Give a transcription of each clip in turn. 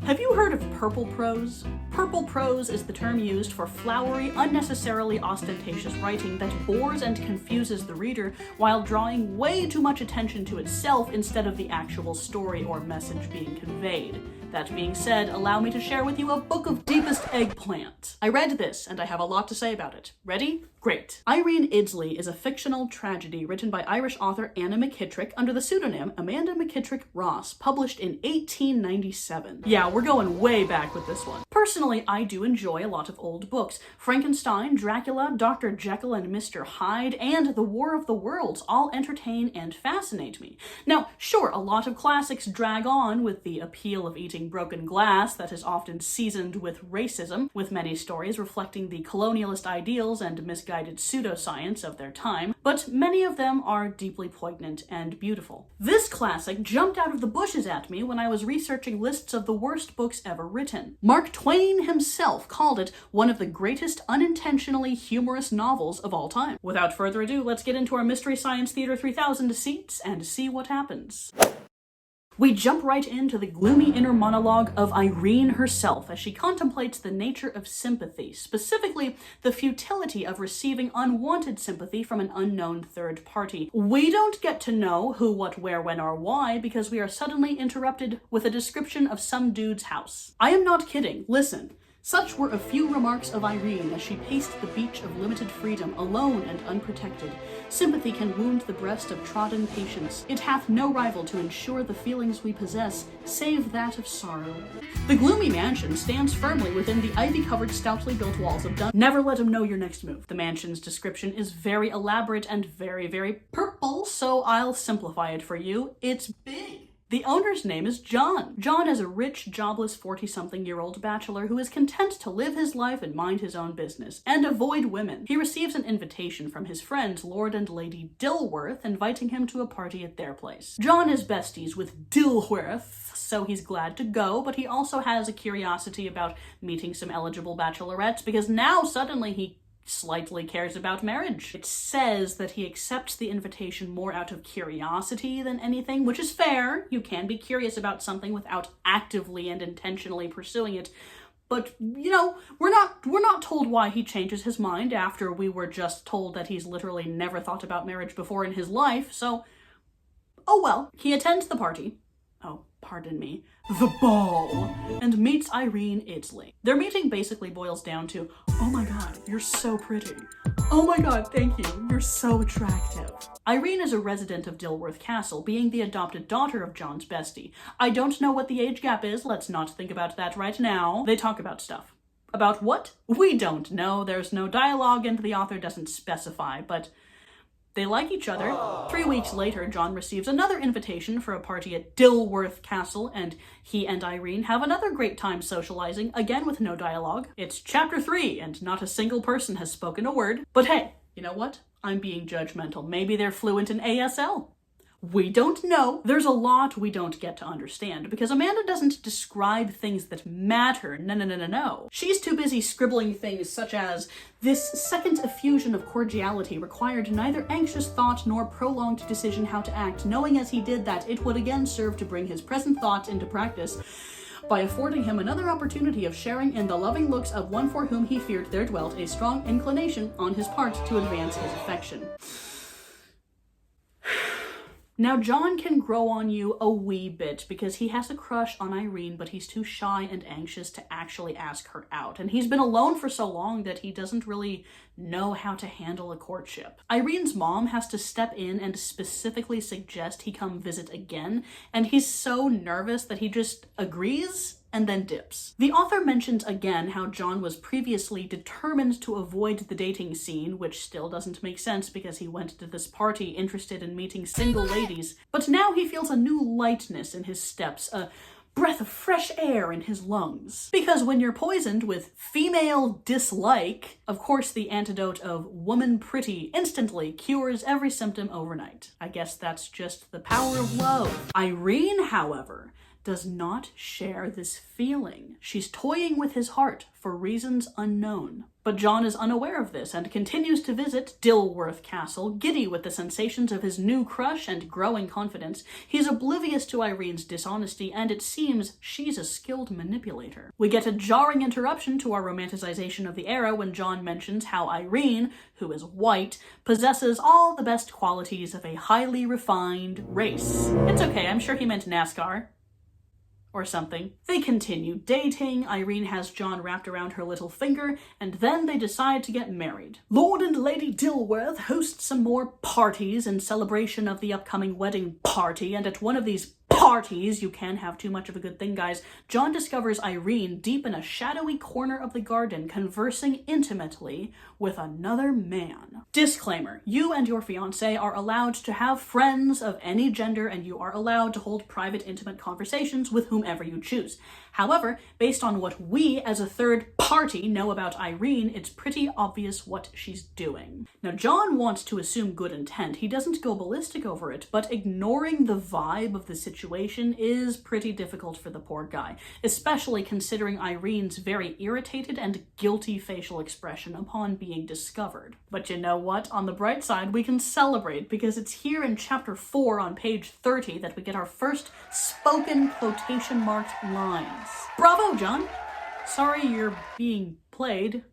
Have you heard of purple prose? Purple prose is the term used for flowery, unnecessarily ostentatious writing that bores and confuses the reader while drawing way too much attention to itself instead of the actual story or message being conveyed. That being said, allow me to share with you a book of deepest eggplant. I read this, and I have a lot to say about it. Ready? Great. Irene Iddesleigh is a fictional tragedy written by Irish author Anna McKittrick under the pseudonym Amanda McKittrick Ross, published in 1897. Yeah, we're going way back with this one. Personally, I do enjoy a lot of old books. Frankenstein, Dracula, Dr. Jekyll and Mr. Hyde, and The War of the Worlds all entertain and fascinate me. Now, sure, a lot of classics drag on with the appeal of eating broken glass that is often seasoned with racism, with many stories reflecting the colonialist ideals and misguided pseudoscience of their time, but many of them are deeply poignant and beautiful. This classic jumped out of the bushes at me when I was researching lists of the worst books ever written. Mark Twain himself called it one of the greatest unintentionally humorous novels of all time. Without further ado, let's get into our Mystery Science Theater 3000 seats and see what happens. We jump right into the gloomy inner monologue of Irene herself as she contemplates the nature of sympathy, specifically the futility of receiving unwanted sympathy from an unknown third party. We don't get to know who, what, where, when, or why because we are suddenly interrupted with a description of some dude's house. I am not kidding. Listen. Such were a few remarks of Irene as she paced the beach of limited freedom, alone and unprotected. Sympathy can wound the breast of trodden patience. It hath no rival to ensure the feelings we possess, save that of sorrow. The gloomy mansion stands firmly within the ivy-covered, stoutly built walls of Dun. Never let him know your next move. The mansion's description is very elaborate and very, very purple, so I'll simplify it for you. It's big. The owner's name is John. John is a rich, jobless 40-something-year-old bachelor who is content to live his life and mind his own business, and avoid women. He receives an invitation from his friends Lord and Lady Dilworth, inviting him to a party at their place. John is besties with Dilworth, so he's glad to go, but he also has a curiosity about meeting some eligible bachelorettes, because now suddenly he slightly cares about marriage. It says that he accepts the invitation more out of curiosity than anything, which is fair. You can be curious about something without actively and intentionally pursuing it. But, you know, we're not told why he changes his mind after we were just told that he's literally never thought about marriage before in his life, so oh well. He attends the party. Oh, pardon me, the ball, and meets Irene Iddesleigh. Their meeting basically boils down to, oh my god, you're so pretty. Oh my god, thank you, you're so attractive. Irene is a resident of Dilworth Castle, being the adopted daughter of John's bestie. I don't know what the age gap is, let's not think about that right now. They talk about stuff. About what? We don't know, there's no dialogue and the author doesn't specify, but they like each other. 3 weeks later, John receives another invitation for a party at Dilworth Castle, and he and Irene have another great time socializing, again with no dialogue. It's chapter 3, and not a single person has spoken a word. But hey, you know what? I'm being judgmental. Maybe they're fluent in ASL. We don't know. There's a lot we don't get to understand because Amanda doesn't describe things that matter. No. She's too busy scribbling things such as, this second effusion of cordiality required neither anxious thought nor prolonged decision how to act, knowing as he did that it would again serve to bring his present thought into practice by affording him another opportunity of sharing in the loving looks of one for whom he feared there dwelt a strong inclination on his part to advance his affection. Now, John can grow on you a wee bit because he has a crush on Irene, but he's too shy and anxious to actually ask her out. And he's been alone for so long that he doesn't really know how to handle a courtship. Irene's mom has to step in and specifically suggest he come visit again, and he's so nervous that he just agrees and then dips. The author mentions again how John was previously determined to avoid the dating scene, which still doesn't make sense because he went to this party interested in meeting single ladies, but now he feels a new lightness in his steps, a breath of fresh air in his lungs. Because when you're poisoned with female dislike, of course the antidote of woman pretty instantly cures every symptom overnight. I guess that's just the power of love. Irene, however, does not share this feeling. She's toying with his heart for reasons unknown. But John is unaware of this and continues to visit Dilworth Castle, giddy with the sensations of his new crush and growing confidence. He's oblivious to Irene's dishonesty, and it seems she's a skilled manipulator. We get a jarring interruption to our romanticization of the era when John mentions how Irene, who is white, possesses all the best qualities of a highly refined race. It's okay, I'm sure he meant NASCAR. Or something. They continue dating, Irene has John wrapped around her little finger, and then they decide to get married. Lord and Lady Dilworth host some more parties in celebration of the upcoming wedding party, and at one of these parties, you can have too much of a good thing, guys, John discovers Irene deep in a shadowy corner of the garden, conversing intimately with another man. Disclaimer, you and your fiancé are allowed to have friends of any gender, and you are allowed to hold private, intimate conversations with whomever you choose. However, based on what we as a third party know about Irene, it's pretty obvious what she's doing. Now, John wants to assume good intent. He doesn't go ballistic over it, but ignoring the vibe of the situation is pretty difficult for the poor guy, especially considering Irene's very irritated and guilty facial expression upon being discovered. But you know what? On the bright side, we can celebrate, because it's here in chapter 4 on page 30 that we get our first spoken quotation marked lines. Bravo, John! Sorry you're being played,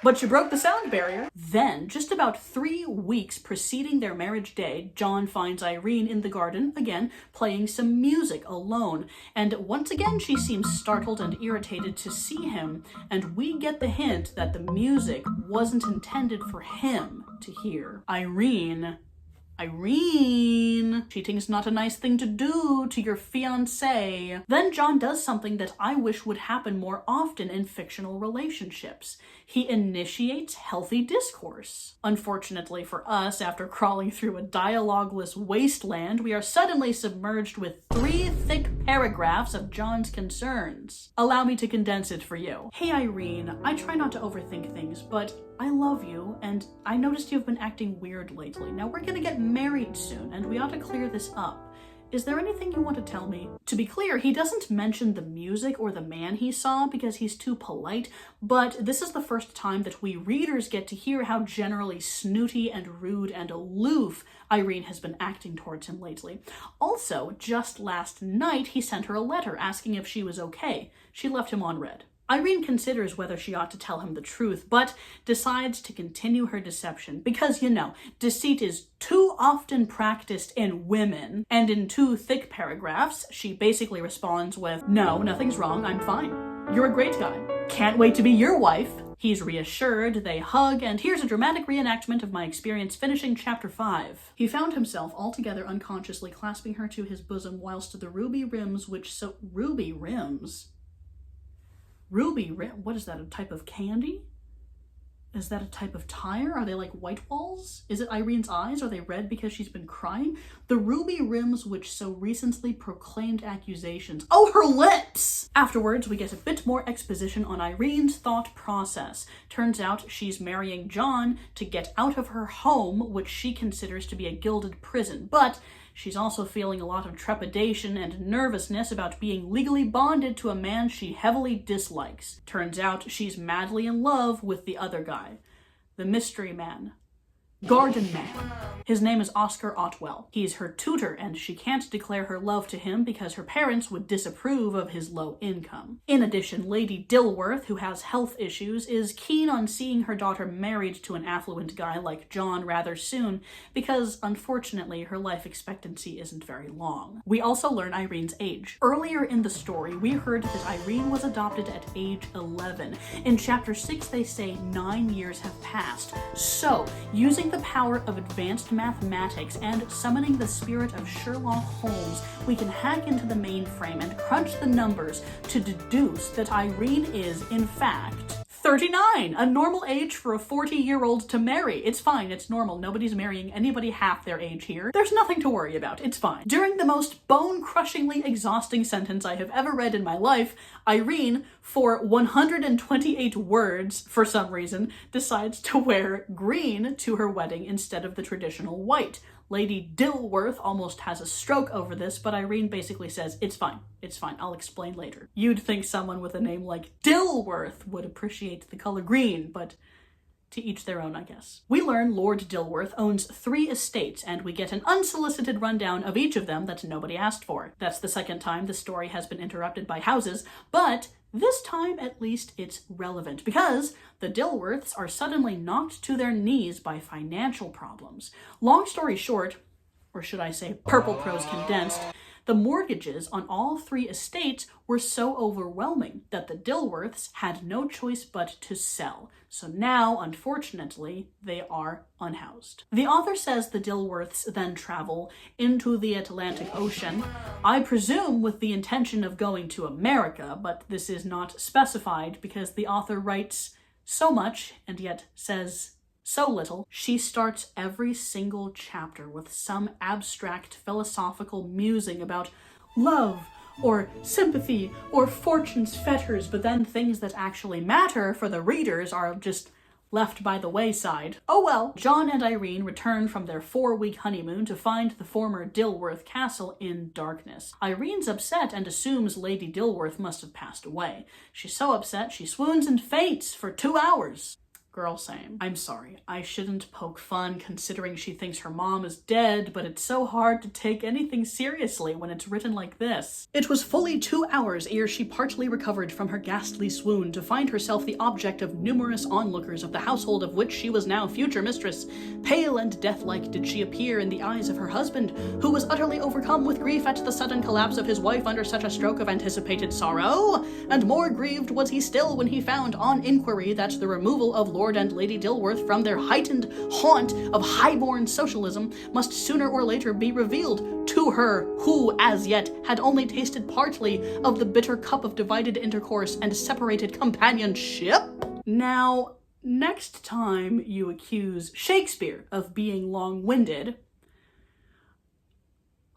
but you broke the sound barrier. Then, just about 3 weeks preceding their marriage day, John finds Irene in the garden, again, playing some music alone. And once again, she seems startled and irritated to see him, and we get the hint that the music wasn't intended for him to hear. Irene, cheating's not a nice thing to do to your fiancé. Then John does something that I wish would happen more often in fictional relationships. He initiates healthy discourse. Unfortunately for us, after crawling through a dialogueless wasteland, we are suddenly submerged with 3 thick paragraphs of John's concerns. Allow me to condense it for you. Hey Irene, I try not to overthink things, but I love you, and I noticed you've been acting weird lately. Now we're gonna get married soon, and we ought to clear this up. Is there anything you want to tell me? To be clear, he doesn't mention the music or the man he saw because he's too polite, but this is the first time that we readers get to hear how generally snooty and rude and aloof Irene has been acting towards him lately. Also, just last night, he sent her a letter asking if she was okay. She left him on read. Irene considers whether she ought to tell him the truth, but decides to continue her deception because, you know, deceit is too often practiced in women. And in 2 thick paragraphs, she basically responds with, "No, nothing's wrong, I'm fine. You're a great guy. Can't wait to be your wife." He's reassured, they hug, and here's a dramatic reenactment of my experience finishing chapter 5. He found himself altogether unconsciously clasping her to his bosom whilst the ruby rims Ruby rims? What is that, a type of candy? Is that a type of tire? Are they like white walls? Is it Irene's eyes? Are they red because she's been crying? The ruby rims which so recently proclaimed accusations. Oh, her lips! Afterwards, we get a bit more exposition on Irene's thought process. Turns out she's marrying John to get out of her home, which she considers to be a gilded prison. But she's also feeling a lot of trepidation and nervousness about being legally bonded to a man she heavily dislikes. Turns out she's madly in love with the other guy, the mystery man. Garden Man. His name is Oscar Otwell. He's her tutor, and she can't declare her love to him because her parents would disapprove of his low income. In addition, Lady Dilworth, who has health issues, is keen on seeing her daughter married to an affluent guy like John rather soon because, unfortunately, her life expectancy isn't very long. We also learn Irene's age. Earlier in the story, we heard that Irene was adopted at age 11. In chapter 6, they say 9 years have passed. So, using the power of advanced mathematics and summoning the spirit of Sherlock Holmes, we can hack into the mainframe and crunch the numbers to deduce that Irene is, in fact, 39, a normal age for a 40-year-old to marry. It's fine, it's normal. Nobody's marrying anybody half their age here. There's nothing to worry about, it's fine. During the most bone-crushingly exhausting sentence I have ever read in my life, Irene, for 128 words, for some reason, decides to wear green to her wedding instead of the traditional white. Lady Dilworth almost has a stroke over this, but Irene basically says, it's fine, I'll explain later. You'd think someone with a name like Dilworth would appreciate the color green, but to each their own, I guess. We learn Lord Dilworth owns 3 estates, and we get an unsolicited rundown of each of them that nobody asked for. That's the second time the story has been interrupted by houses, but this time, at least, it's relevant, because the Dilworths are suddenly knocked to their knees by financial problems. Long story short, or should I say purple prose condensed, the mortgages on all 3 estates were so overwhelming that the Dilworths had no choice but to sell. So now, unfortunately, they are unhoused. The author says the Dilworths then travel into the Atlantic Ocean, I presume with the intention of going to America, but this is not specified because the author writes so much and yet says so little. She starts every single chapter with some abstract philosophical musing about love, or sympathy, or fortune's fetters, but then things that actually matter for the readers are just left by the wayside. Oh well. John and Irene return from their 4-week honeymoon to find the former Dilworth castle in darkness. Irene's upset and assumes Lady Dilworth must have passed away. She's so upset she swoons and faints for 2 hours. Girl, same. I'm sorry, I shouldn't poke fun considering she thinks her mom is dead, but it's so hard to take anything seriously when it's written like this. It was fully 2 hours ere she partly recovered from her ghastly swoon to find herself the object of numerous onlookers of the household of which she was now future mistress. Pale and deathlike did she appear in the eyes of her husband, who was utterly overcome with grief at the sudden collapse of his wife under such a stroke of anticipated sorrow, and more grieved was he still when he found on inquiry that the removal of Lord and Lady Dilworth from their heightened haunt of highborn socialism must sooner or later be revealed to her, who as yet had only tasted partly of the bitter cup of divided intercourse and separated companionship. Now, next time you accuse Shakespeare of being long-winded,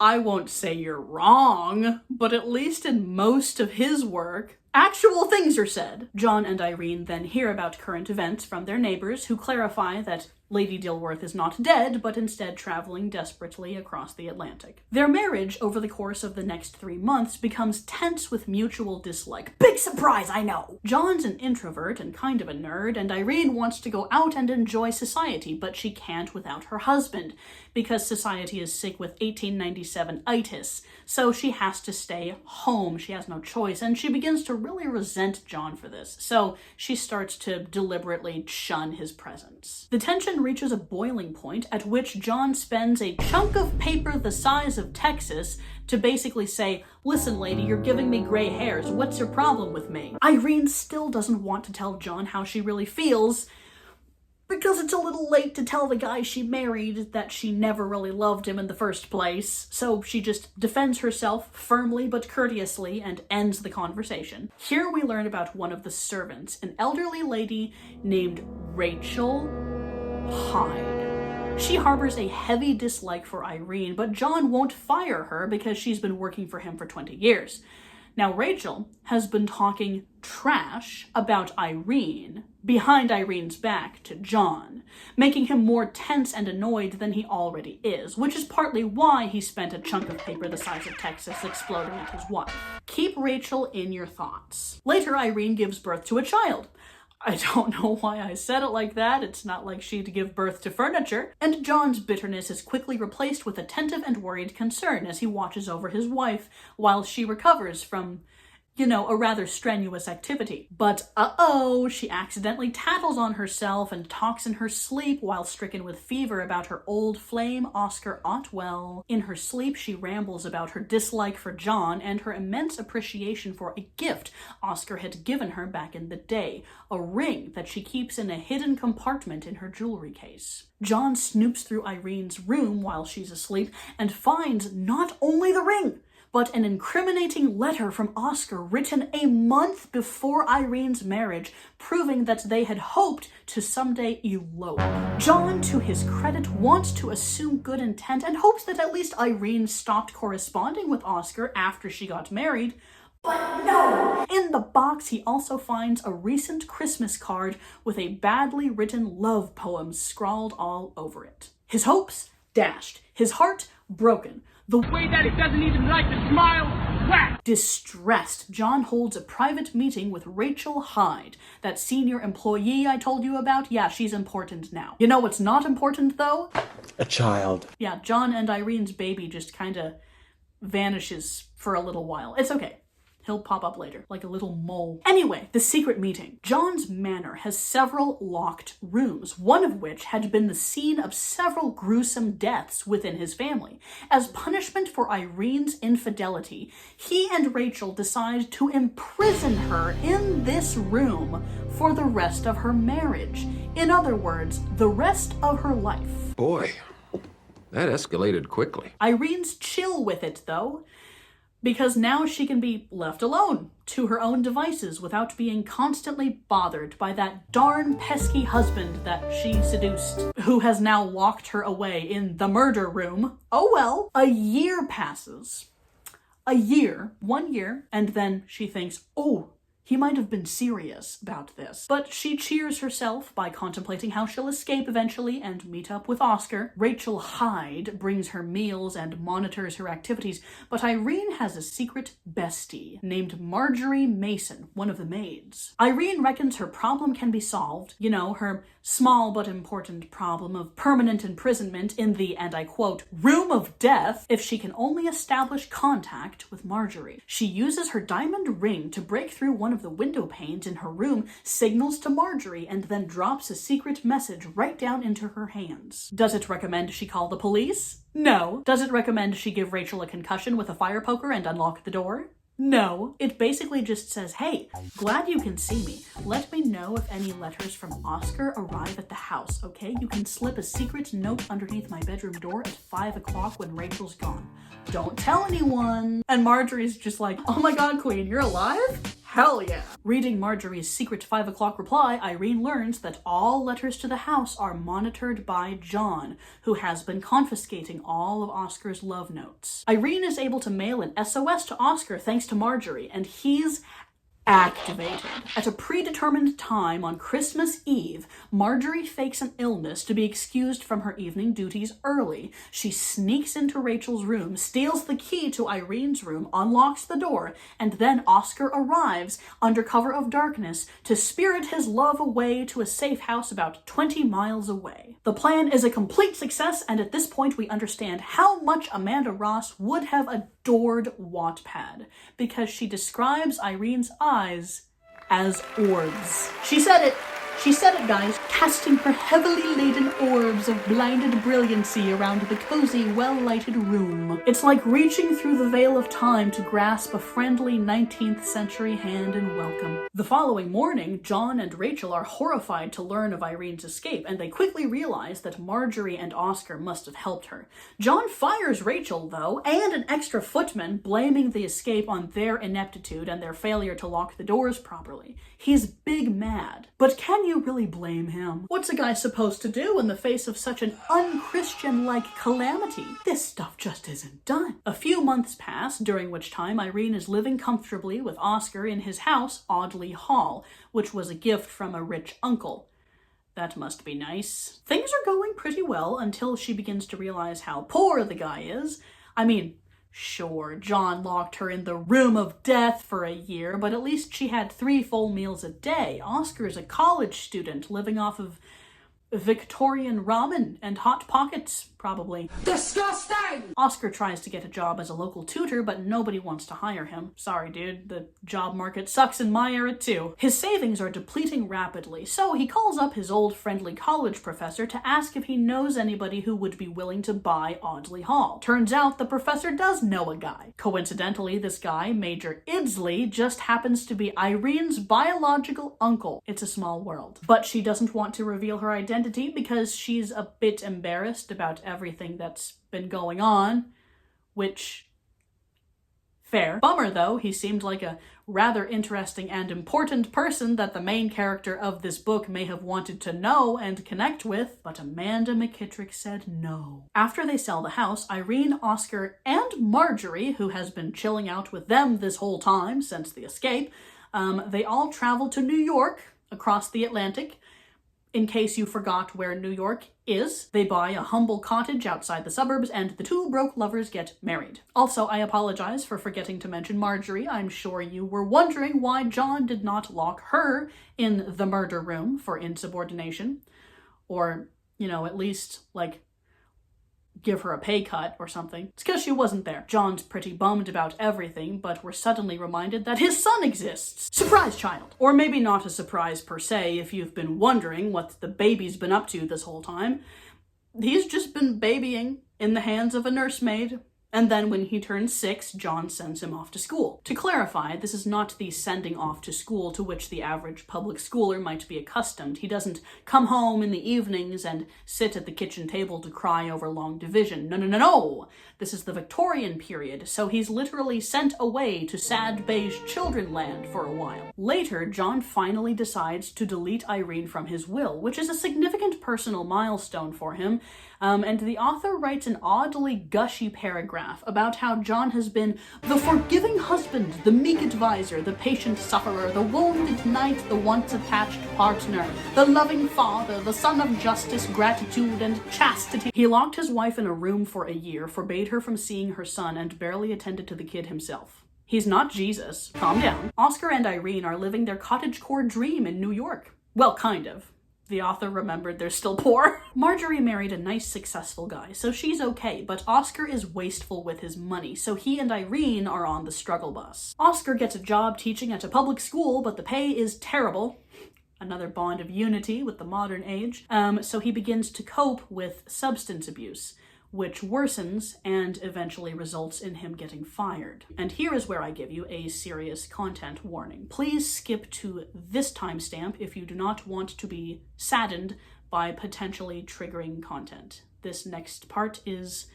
I won't say you're wrong, but at least in most of his work, actual things are said. John and Irene then hear about current events from their neighbors, who clarify that Lady Dilworth is not dead, but instead traveling desperately across the Atlantic. Their marriage over the course of the next 3 months becomes tense with mutual dislike. Big surprise, I know! John's an introvert and kind of a nerd, and Irene wants to go out and enjoy society, but she can't without her husband, because society is sick with 1897-itis, so she has to stay home. She has no choice, and she begins to really resent John for this, so she starts to deliberately shun his presence. The tension reaches a boiling point at which John spends a chunk of paper the size of Texas to basically say, listen lady, you're giving me gray hairs, what's your problem with me? Irene still doesn't want to tell John how she really feels, because it's a little late to tell the guy she married that she never really loved him in the first place, so she just defends herself firmly but courteously and ends the conversation. Here we learn about one of the servants, an elderly lady named Rachel Hyde. She harbors a heavy dislike for Irene, but John won't fire her because she's been working for him for 20 years. Now, Rachel has been talking trash about Irene behind Irene's back to John, making him more tense and annoyed than he already is, which is partly why he spent a chunk of paper the size of Texas exploding at his wife. Keep Rachel in your thoughts. Later, Irene gives birth to a child. I don't know why I said it like that. It's not like she'd give birth to furniture. And John's bitterness is quickly replaced with attentive and worried concern as he watches over his wife while she recovers from, a rather strenuous activity. But she accidentally tattles on herself and talks in her sleep while stricken with fever about her old flame, Oscar Otwell. In her sleep, she rambles about her dislike for John and her immense appreciation for a gift Oscar had given her back in the day, a ring that she keeps in a hidden compartment in her jewelry case. John snoops through Irene's room while she's asleep and finds not only the ring, but an incriminating letter from Oscar written a month before Irene's marriage, proving that they had hoped to someday elope. John, to his credit, wants to assume good intent and hopes that at least Irene stopped corresponding with Oscar after she got married. But no! In the box, he also finds a recent Christmas card with a badly written love poem scrawled all over it. His hopes dashed. His heart broken. The way that he doesn't even like to smile, whack! Distressed, John holds a private meeting with Rachel Hyde, that senior employee I told you about. Yeah, she's important now. You know what's not important, though? A child. Yeah, John and Irene's baby just kinda vanishes for a little while. It's okay. He'll pop up later, like a little mole. Anyway, the secret meeting. John's manor has several locked rooms, one of which had been the scene of several gruesome deaths within his family. As punishment for Irene's infidelity, he and Rachel decide to imprison her in this room for the rest of her marriage. In other words, the rest of her life. Boy, that escalated quickly. Irene's chill with it, though, because now she can be left alone to her own devices without being constantly bothered by that darn pesky husband that she seduced, who has now locked her away in the murder room. Oh well. A year passes. 1 year, and then she thinks, oh, he might have been serious about this. But she cheers herself by contemplating how she'll escape eventually and meet up with Oscar. Rachel Hyde brings her meals and monitors her activities, but Irene has a secret bestie named Marjorie Mason, one of the maids. Irene reckons her problem can be solved, you know, her small but important problem of permanent imprisonment in the, and I quote, room of death, if she can only establish contact with Marjorie. She uses her diamond ring to break through one of the window panes in her room, signals to Marjorie, and then drops a secret message right down into her hands. Does it recommend she call the police? No. Does it recommend she give Rachel a concussion with a fire poker and unlock the door? No. It basically just says, hey, glad you can see me. Let me know if any letters from Oscar arrive at the house, okay? You can slip a secret note underneath my bedroom door at 5 o'clock when Rachel's gone. Don't tell anyone. And Marjorie's just like, oh my god, Queen, you're alive? Hell yeah. Reading Marjorie's secret 5 o'clock reply, Irene learns that all letters to the house are monitored by John, who has been confiscating all of Oscar's love notes. Irene is able to mail an SOS to Oscar thanks to Marjorie, and he's activated. At a predetermined time on Christmas Eve, Marjorie fakes an illness to be excused from her evening duties early. She sneaks into Rachel's room, steals the key to Irene's room, unlocks the door, and then Oscar arrives under cover of darkness to spirit his love away to a safe house about 20 miles away. The plan is a complete success, and at this point we understand how much Amanda Ross would have adored Wattpad, because she describes Irene's eyes as orbs. She said it, guys, casting her heavily laden orbs of blinded brilliancy around the cozy, well-lighted room. It's like reaching through the veil of time to grasp a friendly 19th century hand in welcome. The following morning, John and Rachel are horrified to learn of Irene's escape, and they quickly realize that Marjorie and Oscar must have helped her. John fires Rachel, though, and an extra footman, blaming the escape on their ineptitude and their failure to lock the doors properly. He's big mad. But can you really blame him? What's a guy supposed to do in the face of such an unchristian-like calamity? This stuff just isn't done. A few months pass, during which time Irene is living comfortably with Oscar in his house, Audley Hall, which was a gift from a rich uncle. That must be nice. Things are going pretty well until she begins to realize how poor the guy is. I mean, sure, John locked her in the room of death for a year, but at least she had 3 full meals a day. Oscar's a college student living off of Victorian ramen and Hot Pockets, probably. Disgusting! Oscar tries to get a job as a local tutor, but nobody wants to hire him. Sorry, dude, the job market sucks in my era too. His savings are depleting rapidly, so he calls up his old friendly college professor to ask if he knows anybody who would be willing to buy Audley Hall. Turns out the professor does know a guy. Coincidentally, this guy, Major Idsley, just happens to be Irene's biological uncle. It's a small world. But she doesn't want to reveal her identity because she's a bit embarrassed about everything that's been going on, which Fair. Bummer though, he seemed like a rather interesting and important person that the main character of this book may have wanted to know and connect with, but Amanda McKittrick said no. After they sell the house, Irene, Oscar, and Marjorie, who has been chilling out with them this whole time since the escape, they all travel to New York across the Atlantic. In case you forgot where New York is, they buy a humble cottage outside the suburbs, and the two broke lovers get married. Also, I apologize for forgetting to mention Marjorie. I'm sure you were wondering why John did not lock her in the murder room for insubordination. Or, at least, give her a pay cut or something. It's because she wasn't there. John's pretty bummed about everything, but we're suddenly reminded that his son exists. Surprise child. Or maybe not a surprise per se if you've been wondering what the baby's been up to this whole time. He's just been babying in the hands of a nursemaid. And then when he turns 6, John sends him off to school. To clarify, this is not the sending off to school to which the average public schooler might be accustomed. He doesn't come home in the evenings and sit at the kitchen table to cry over long division. No. This is the Victorian period, so he's literally sent away to sad beige children land for a while. Later, John finally decides to delete Irene from his will, which is a significant personal milestone for him. And the author writes an oddly gushy paragraph about how John has been the forgiving husband, the meek advisor, the patient sufferer, the wounded knight, the once-attached partner, the loving father, the son of justice, gratitude, and chastity. He locked his wife in a room for a year, forbade her from seeing her son, and barely attended to the kid himself. He's not Jesus. Calm down. Oscar and Irene are living their cottagecore dream in New York. Well, kind of. The author remembered they're still poor. Marjorie married a nice, successful guy, so she's okay, but Oscar is wasteful with his money, so he and Irene are on the struggle bus. Oscar gets a job teaching at a public school, but the pay is terrible. Another bond of unity with the modern age. So he begins to cope with substance abuse, which worsens and eventually results in him getting fired. And here is where I give you a serious content warning. Please skip to this timestamp if you do not want to be saddened by potentially triggering content. This next part is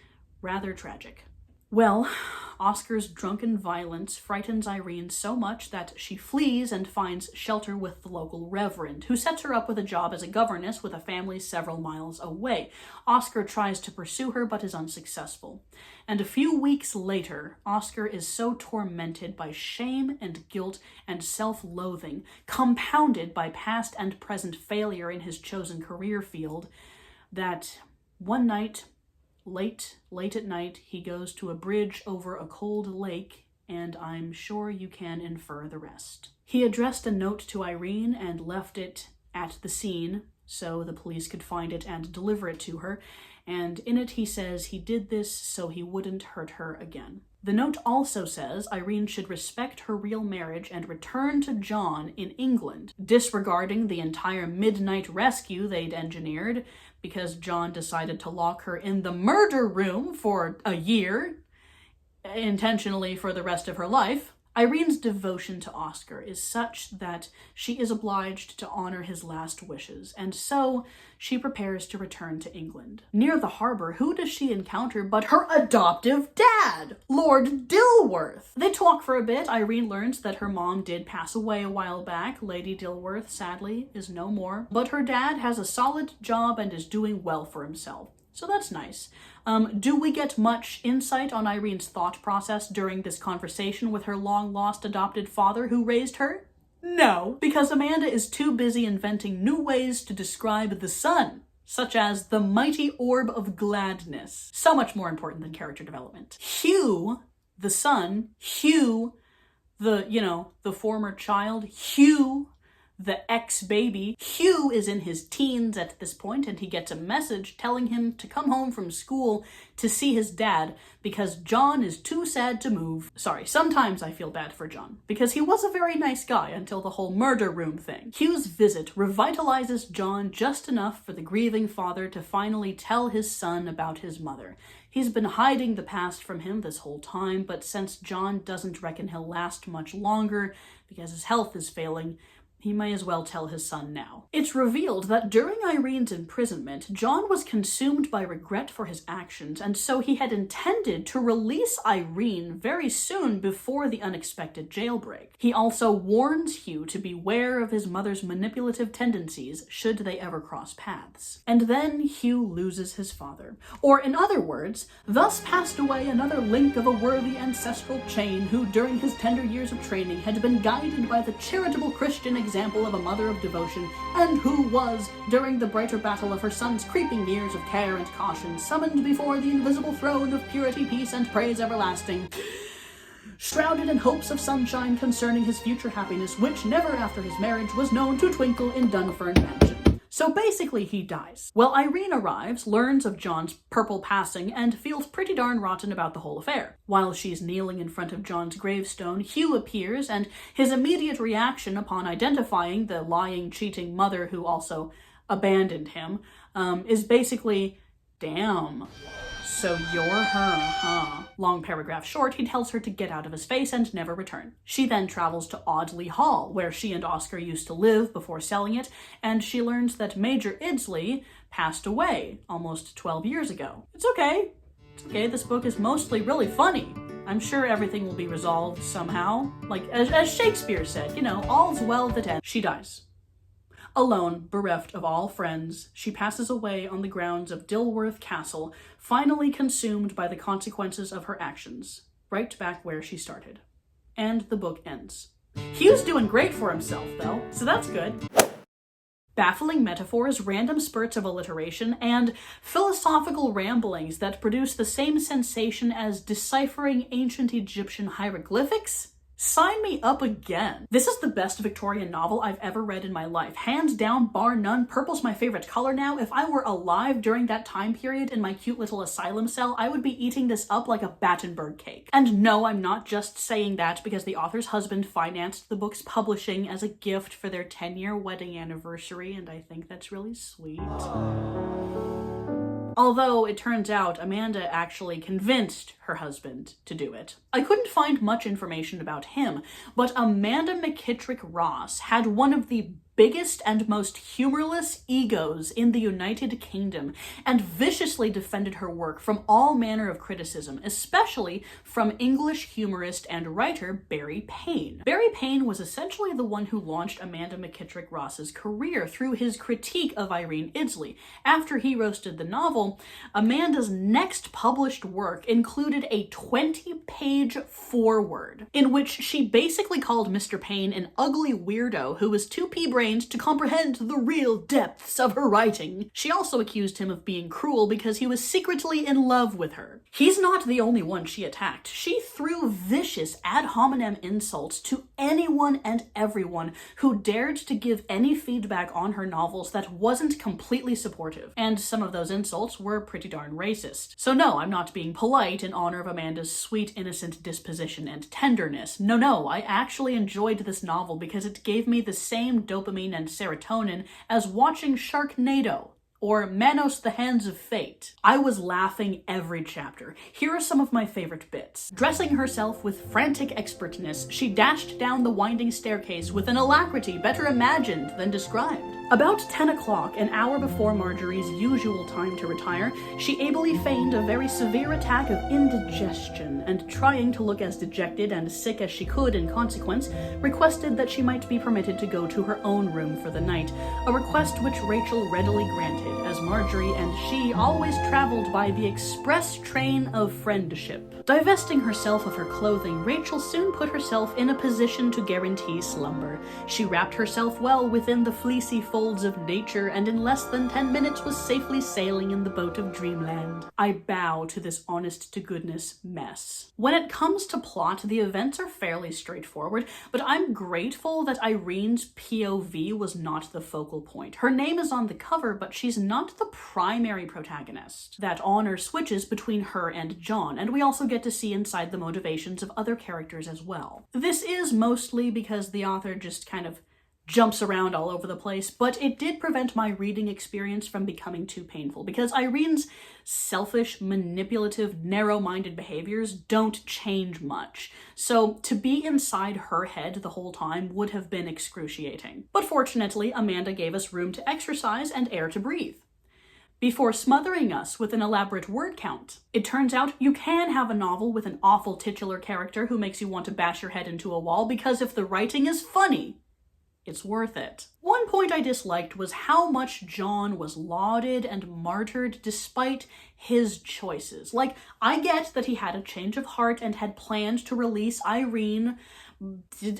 rather tragic. Well, Oscar's drunken violence frightens Irene so much that she flees and finds shelter with the local reverend, who sets her up with a job as a governess with a family several miles away. Oscar tries to pursue her but is unsuccessful. And a few weeks later, Oscar is so tormented by shame and guilt and self-loathing, compounded by past and present failure in his chosen career field, that one night, late at night, he goes to a bridge over a cold lake, and I'm sure you can infer the rest. He addressed a note to Irene and left it at the scene so the police could find it and deliver it to her, and in it he says he did this so he wouldn't hurt her again. The note also says Irene should respect her real marriage and return to John in England, disregarding the entire midnight rescue they'd engineered because John decided to lock her in the murder room for a year, intentionally for the rest of her life. Irene's devotion to Oscar is such that she is obliged to honor his last wishes, and so she prepares to return to England. Near the harbor, who does she encounter but her adoptive dad, Lord Dilworth? They talk for a bit. Irene learns that her mom did pass away a while back. Lady Dilworth, sadly, is no more, but her dad has a solid job and is doing well for himself. So that's nice. Do we get much insight on Irene's thought process during this conversation with her long-lost adopted father who raised her? No, because Amanda is too busy inventing new ways to describe the sun, such as the mighty orb of gladness. So much more important than character development. Hugh, the son, Hugh, the former child, Hugh, the ex-baby. Hugh is in his teens at this point, and he gets a message telling him to come home from school to see his dad because John is too sad to move. Sorry, sometimes I feel bad for John, because he was a very nice guy until the whole murder room thing. Hugh's visit revitalizes John just enough for the grieving father to finally tell his son about his mother. He's been hiding the past from him this whole time, but since John doesn't reckon he'll last much longer because his health is failing, He may as well tell his son now. It's revealed that during Irene's imprisonment, John was consumed by regret for his actions, and so he had intended to release Irene very soon before the unexpected jailbreak. He also warns Hugh to beware of his mother's manipulative tendencies should they ever cross paths. And then Hugh loses his father. Or in other words, thus passed away another link of a worthy ancestral chain who during his tender years of training had been guided by the charitable Christian example of a mother of devotion, and who was, during the brighter battle of her son's creeping years of care and caution, summoned before the invisible throne of purity, peace, and praise everlasting, shrouded in hopes of sunshine concerning his future happiness, which never after his marriage was known to twinkle in Dunfern Mansion. So basically he dies. Well, Irene arrives, learns of John's purple passing, and feels pretty darn rotten about the whole affair. While she's kneeling in front of John's gravestone, Hugh appears, and his immediate reaction upon identifying the lying, cheating mother who also abandoned him is basically, damn. So you're her, huh? Long paragraph short, he tells her to get out of his face and never return. She then travels to Audley Hall, where she and Oscar used to live before selling it, and she learns that Major Iddesleigh passed away almost 12 years ago. It's okay. It's okay, this book is mostly really funny. I'm sure everything will be resolved somehow. Like, as Shakespeare said, you know, all's well that ends. She dies. Alone, bereft of all friends, she passes away on the grounds of Dilworth Castle, finally consumed by the consequences of her actions, right back where she started. And the book ends. Hugh's doing great for himself, though, so that's good. Baffling metaphors, random spurts of alliteration, and philosophical ramblings that produce the same sensation as deciphering ancient Egyptian hieroglyphics? Sign me up again. This is the best Victorian novel I've ever read in my life. Hands down, bar none. Purple's my favorite color now. If I were alive during that time period in my cute little asylum cell, I would be eating this up like a Battenberg cake. And no, I'm not just saying that because the author's husband financed the book's publishing as a gift for their 10-year wedding anniversary, and I think that's really sweet. Although it turns out Amanda actually convinced her husband to do it. I couldn't find much information about him, but Amanda McKittrick Ross had one of the biggest and most humorless egos in the United Kingdom, and viciously defended her work from all manner of criticism, especially from English humorist and writer Barry Payne. Barry Payne was essentially the one who launched Amanda McKittrick Ross's career through his critique of Irene Iddesleigh. After he roasted the novel, Amanda's next published work included a 20-page foreword, in which she basically called Mr. Payne an ugly weirdo who was too pea-brained to comprehend the real depths of her writing. She also accused him of being cruel because he was secretly in love with her. He's not the only one she attacked. She threw vicious ad hominem insults to anyone and everyone who dared to give any feedback on her novels that wasn't completely supportive. And some of those insults were pretty darn racist. So no, I'm not being polite in honor of Amanda's sweet, innocent disposition and tenderness. No, I actually enjoyed this novel because it gave me the same dopamine and serotonin as watching Sharknado or Manos the Hands of Fate. I was laughing every chapter. Here are some of my favorite bits. Dressing herself with frantic expertness, she dashed down the winding staircase with an alacrity better imagined than described. About 10 o'clock, an hour before Marjorie's usual time to retire, she ably feigned a very severe attack of indigestion, and trying to look as dejected and sick as she could in consequence, requested that she might be permitted to go to her own room for the night, a request which Rachel readily granted, as Marjorie and she always traveled by the express train of friendship. Divesting herself of her clothing, Rachel soon put herself in a position to guarantee slumber. She wrapped herself well within the fleecy folds of nature, and in less than 10 minutes was safely sailing in the boat of dreamland. I bow to this honest-to-goodness mess. When it comes to plot, the events are fairly straightforward, but I'm grateful that Irene's POV was not the focal point. Her name is on the cover, but she's not the primary protagonist. That honor switches between her and John, and we also get to see inside the motivations of other characters as well. This is mostly because the author just kind of jumps around all over the place, but it did prevent my reading experience from becoming too painful, because Irene's selfish, manipulative, narrow-minded behaviors don't change much. So to be inside her head the whole time would have been excruciating. But fortunately, Amanda gave us room to exercise and air to breathe before smothering us with an elaborate word count. It turns out you can have a novel with an awful titular character who makes you want to bash your head into a wall, because if the writing is funny, it's worth it. One point I disliked was how much John was lauded and martyred despite his choices. Like, I get that he had a change of heart and had planned to release Irene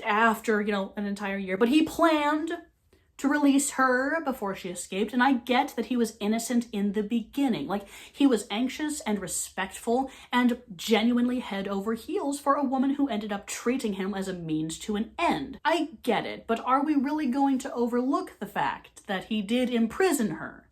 after, an entire year, but he planned to release her before she escaped, and I get that he was innocent in the beginning. Like, he was anxious and respectful and genuinely head over heels for a woman who ended up treating him as a means to an end. I get it, but are we really going to overlook the fact that he did imprison her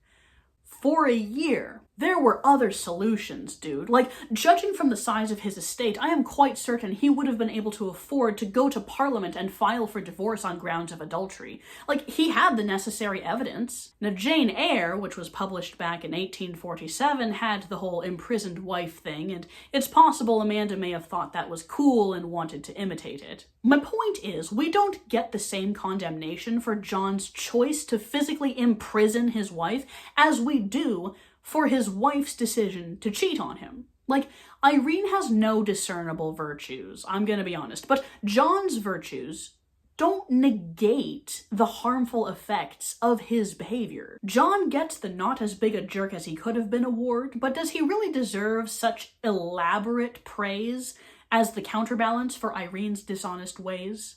for a year? There were other solutions, dude. Like, judging from the size of his estate, I am quite certain he would have been able to afford to go to Parliament and file for divorce on grounds of adultery. Like, he had the necessary evidence. Now, Jane Eyre, which was published back in 1847, had the whole imprisoned wife thing, and it's possible Amanda may have thought that was cool and wanted to imitate it. My point is, we don't get the same condemnation for John's choice to physically imprison his wife as we do for his wife's decision to cheat on him. Like, Irene has no discernible virtues, I'm gonna be honest, but John's virtues don't negate the harmful effects of his behavior. John gets the not as big a jerk as he could have been award, but does he really deserve such elaborate praise as the counterbalance for Irene's dishonest ways?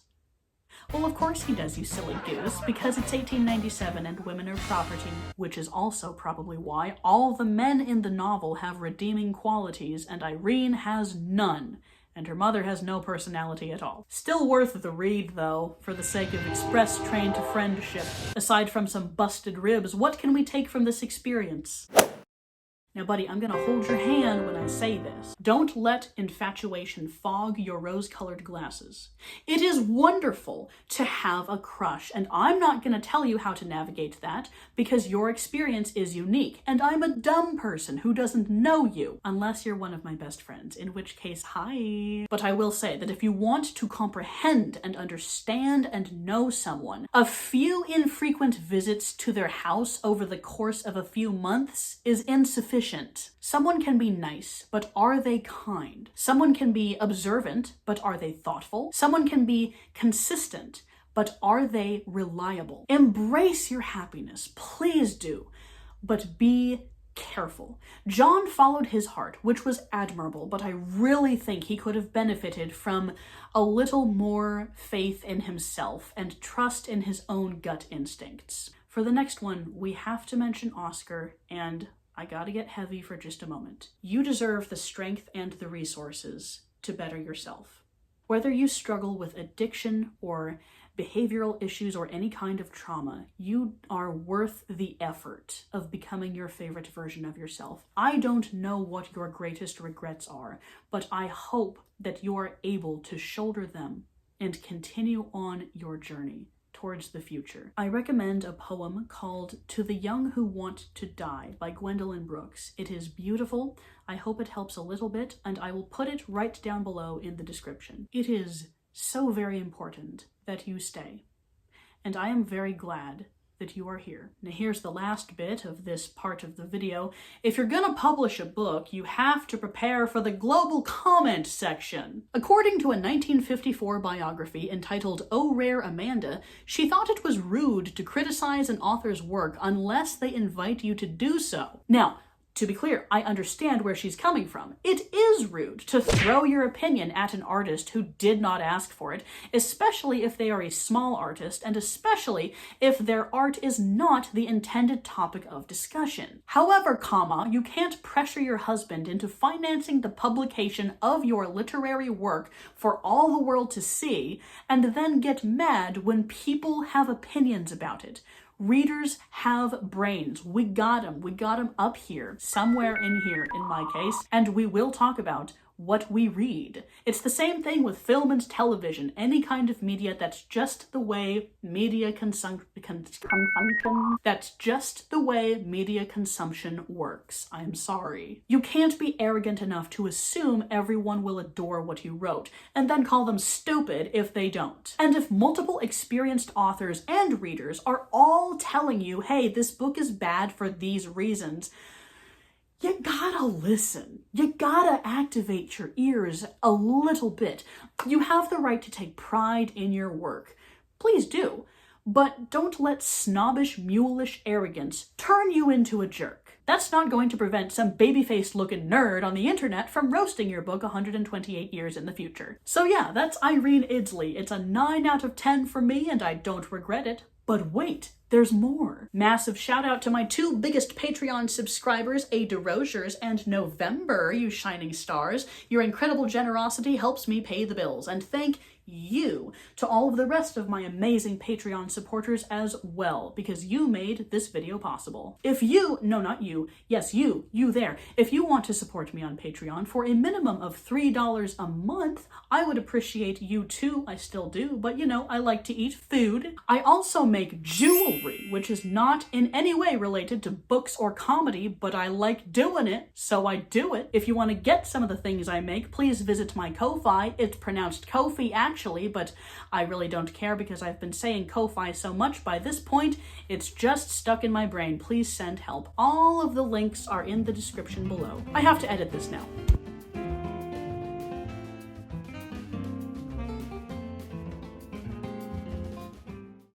Well, of course he does, you silly goose, because it's 1897 and women are property, which is also probably why all the men in the novel have redeeming qualities and Irene has none, and her mother has no personality at all. Still worth the read, though, for the sake of express train to friendship. Aside from some busted ribs, what can we take from this experience? Now, buddy, I'm gonna hold your hand when I say this. Don't let infatuation fog your rose-colored glasses. It is wonderful to have a crush, and I'm not gonna tell you how to navigate that because your experience is unique, and I'm a dumb person who doesn't know you, unless you're one of my best friends, in which case, hi. But I will say that if you want to comprehend and understand and know someone, a few infrequent visits to their house over the course of a few months is insufficient. Someone can be nice, but are they kind? Someone can be observant, but are they thoughtful? Someone can be consistent, but are they reliable? Embrace your happiness, please do, but be careful. John followed his heart, which was admirable, but I really think he could have benefited from a little more faith in himself and trust in his own gut instincts. For the next one, we have to mention Oscar, and I gotta get heavy for just a moment. You deserve the strength and the resources to better yourself. Whether you struggle with addiction or behavioral issues or any kind of trauma, you are worth the effort of becoming your favorite version of yourself. I don't know what your greatest regrets are, but I hope that you are able to shoulder them and continue on your journey towards the future. I recommend a poem called To the Young Who Want to Die by Gwendolyn Brooks. It is beautiful. I hope it helps a little bit, and I will put it right down below in the description. It is so very important that you stay, and I am very glad that you are here. Now here's the last bit of this part of the video. If you're gonna publish a book, you have to prepare for the global comment section. According to a 1954 biography entitled Oh Rare Amanda, she thought it was rude to criticize an author's work unless they invite you to do so. Now, to be clear, I understand where she's coming from. It is rude to throw your opinion at an artist who did not ask for it, especially if they are a small artist, and especially if their art is not the intended topic of discussion. However, you can't pressure your husband into financing the publication of your literary work for all the world to see, and then get mad when people have opinions about it. Readers have brains. We got them up here, somewhere in here in my case, and we will talk about what we read. It's the same thing with film and television, any kind of media. That's just the way media that's just the way media consumption works. I'm sorry. You can't be arrogant enough to assume everyone will adore what you wrote, and then call them stupid if they don't. And if multiple experienced authors and readers are all telling you, hey, this book is bad for these reasons, you gotta listen. You gotta activate your ears a little bit. You have the right to take pride in your work. Please do. But don't let snobbish, mulish arrogance turn you into a jerk. That's not going to prevent some baby-faced looking nerd on the internet from roasting your book 128 years in the future. So yeah, that's Irene Idsley. It's a 9 out of 10 for me, and I don't regret it. But wait, there's more. Massive shout out to my 2 biggest Patreon subscribers, A. DeRosiers and November, you shining stars. Your incredible generosity helps me pay the bills, and thank you to all of the rest of my amazing Patreon supporters as well, because you made this video possible. If you, no, not you, yes, you there, if you want to support me on Patreon for a minimum of $3 a month, I would appreciate you too. I still do, but you know, I like to eat food. I also make jewelry, which is not in any way related to books or comedy, but I like doing it, so I do it. If you want to get some of the things I make, please visit my Ko-Fi. It's pronounced Ko-Fi actually, but I really don't care because I've been saying Ko-Fi so much by this point, it's just stuck in my brain. Please send help. All of the links are in the description below. I have to edit this now.